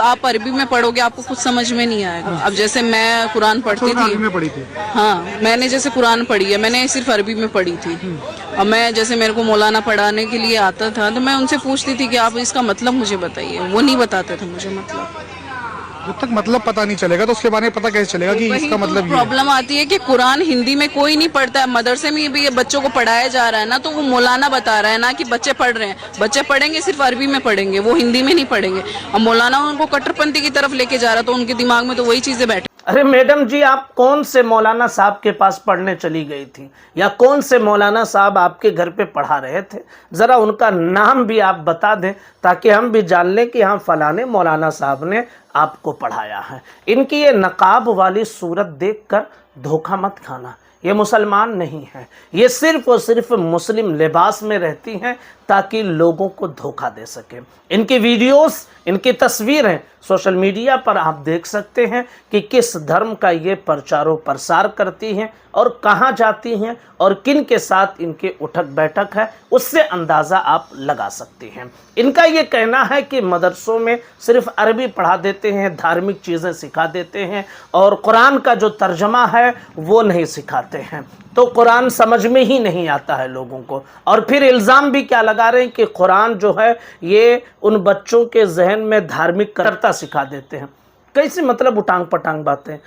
आप अरबी में पढ़ोगे आपको कुछ समझ में नहीं आएगा। अब जैसे मैं कुरान पढ़ती अरबी थी, में पढ़ी थी। हाँ मैंने जैसे कुरान पढ़ी है, मैंने सिर्फ अरबी में पढ़ी थी। और मैं जैसे मेरे को मौलाना पढ़ाने के लिए आता था तो मैं उनसे पूछती थी कि आप इसका मतलब मुझे बताइए, वो नहीं बताते थे मुझे मतलब। जब तक मतलब पता नहीं चलेगा तो उसके बारे में पता कैसे चलेगा कि वही इसका तो मतलब ये है। प्रॉब्लम आती है कि कुरान हिंदी में कोई नहीं पढ़ता है। मदरसे में भी ये बच्चों को पढ़ाया जा रहा है ना, तो वो मौलाना बता रहा है ना कि बच्चे पढ़ रहे हैं, बच्चे पढ़ेंगे सिर्फ अरबी में पढ़ेंगे, वो हिंदी में नहीं पढ़ेंगे। और मौलाना उनको कट्टरपंथी की तरफ लेके जा रहा, तो उनके दिमाग में तो वही चीजें बैठ। अरे मैडम जी, आप कौन से मौलाना साहब के पास पढ़ने चली गई थी, या कौन से मौलाना साहब आपके घर पे पढ़ा रहे थे? ज़रा उनका नाम भी आप बता दें ताकि हम भी जान लें कि हाँ फलाने मौलाना साहब ने आपको पढ़ाया है। इनकी ये नकाब वाली सूरत देखकर धोखा मत खाना, ये मुसलमान नहीं है, ये सिर्फ और सिर्फ मुस्लिम लिबास में रहती हैं ताकि लोगों को धोखा दे सके। इनकी वीडियोस, इनकी तस्वीरें सोशल मीडिया पर आप देख सकते हैं कि किस धर्म का ये प्रचारो प्रसार करती हैं और कहाँ जाती हैं और किन के साथ इनके उठक बैठक है, उससे अंदाज़ा आप लगा सकते हैं। इनका ये कहना है कि मदरसों में सिर्फ अरबी पढ़ा देते हैं, धार्मिक चीज़ें सिखा देते हैं और कुरान का जो तर्जमा है वो नहीं सिखाते हैं, तो कुरान समझ में ही नहीं आता है लोगों को। और फिर इल्ज़ाम भी क्या लगा रहे हैं कि कुरान जो है ये उन बच्चों के जहन में धार्मिक कर्ता सिखा देते हैं। कैसी मतलब उटांग पटांग बातें।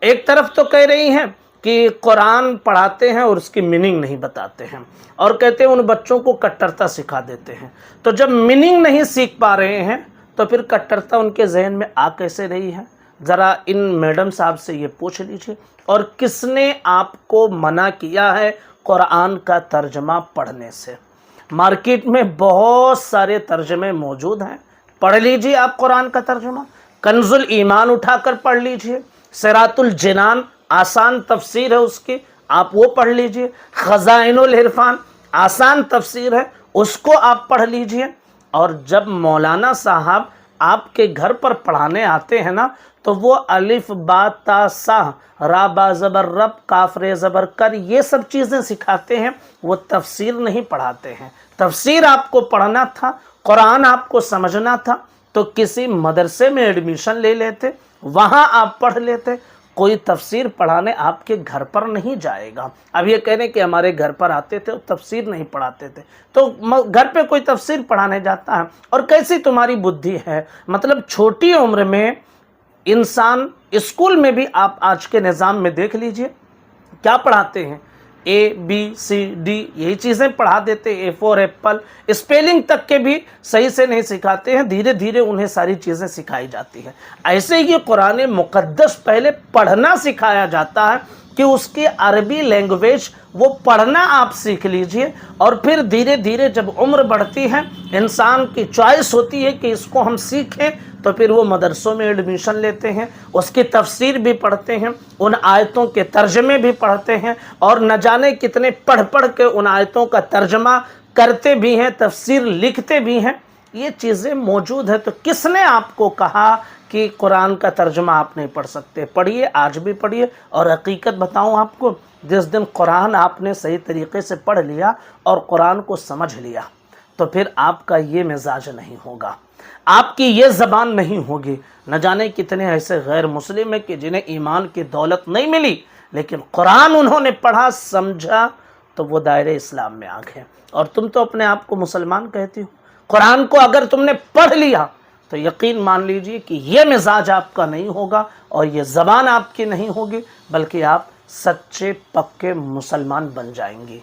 एक तरफ तो कह रही हैं कि कुरान पढ़ाते हैं और उसकी मीनिंग नहीं बताते हैं, और कहते हैं उन बच्चों को कट्टरता सिखा देते हैं। तो जब मीनिंग नहीं सीख पा रहे हैं तो फिर कट्टरता उनके जहन में आ कैसे रही है? ज़रा इन मैडम साहब से ये पूछ लीजिए। और किसने आपको मना किया है कुरान का तर्जमा पढ़ने से? मार्केट में बहुत सारे तर्जमे मौजूद हैं, पढ़ लीजिए आप कुरान का तर्जमा। कंजुल ईमान उठाकर पढ़ लीजिए, सिरातुल जिनान आसान तफसीर है उसकी, आप वो पढ़ लीजिए। खज़ाइनुल इरफान आसान तफसीर है, उसको आप पढ़ लीजिए। और जब मौलाना साहब आपके घर पर पढ़ाने आते हैं ना, तो वो अलिफ बा ता सा रा बा ज़बर रब काफ रे ज़बर कर ये सब चीज़ें सिखाते हैं, वो तफसीर नहीं पढ़ाते हैं। तफसीर आपको पढ़ना था, कुरान आपको समझना था तो किसी मदरसे में एडमिशन ले लेते, वहाँ आप पढ़ लेते। कोई तफसीर पढ़ाने आपके घर पर नहीं जाएगा। अब ये कह रहे हैं कि हमारे घर पर आते थे और तफसीर नहीं पढ़ाते थे, तो घर पे कोई तफसीर पढ़ाने जाता है? और कैसी तुम्हारी बुद्धि है, मतलब छोटी उम्र में इंसान, स्कूल में भी आप आज के निज़ाम में देख लीजिए क्या पढ़ाते हैं, ए बी सी डी यही चीज़ें पढ़ा देते हैं, ए फॉर एप्पल, स्पेलिंग तक के भी सही से नहीं सिखाते हैं, धीरे धीरे उन्हें सारी चीज़ें सिखाई जाती हैं। ऐसे ही कुरान मुक़द्दस पहले पढ़ना सिखाया जाता है कि उसकी अरबी लैंग्वेज वो पढ़ना आप सीख लीजिए, और फिर धीरे धीरे जब उम्र बढ़ती है, इंसान की चॉइस होती है कि इसको हम सीखें, तो फिर वो मदरसों में एडमिशन लेते हैं, उसकी तफसीर भी पढ़ते हैं, उन आयतों के तर्जमे भी पढ़ते हैं, और न जाने कितने पढ़ पढ़ के उन आयतों का तर्जमा करते भी हैं, तफसीर लिखते भी हैं। ये चीज़ें मौजूद है, तो किसने आपको कहा कि कुरान का तर्जमा आप नहीं पढ़ सकते? पढ़िए, आज भी पढ़िए। और हकीकत बताऊं आपको, जिस दिन कुरान आपने सही तरीके से पढ़ लिया और कुरान को समझ लिया, तो फिर आपका ये मिजाज नहीं होगा, आपकी ये ज़बान नहीं होगी। न जाने कितने ऐसे गैर मुस्लिम हैं कि जिन्हें ईमान की दौलत नहीं मिली, लेकिन कुरान उन्होंने पढ़ा, समझा, तो वो दायरे इस्लाम में आ गए। और तुम तो अपने आप को मुसलमान कहती हो। कुरान को अगर तुमने पढ़ लिया तो यकीन मान लीजिए कि ये मिजाज आपका नहीं होगा और ये ज़बान आपकी नहीं होगी, बल्कि आप सच्चे पक्के मुसलमान बन जाएंगी।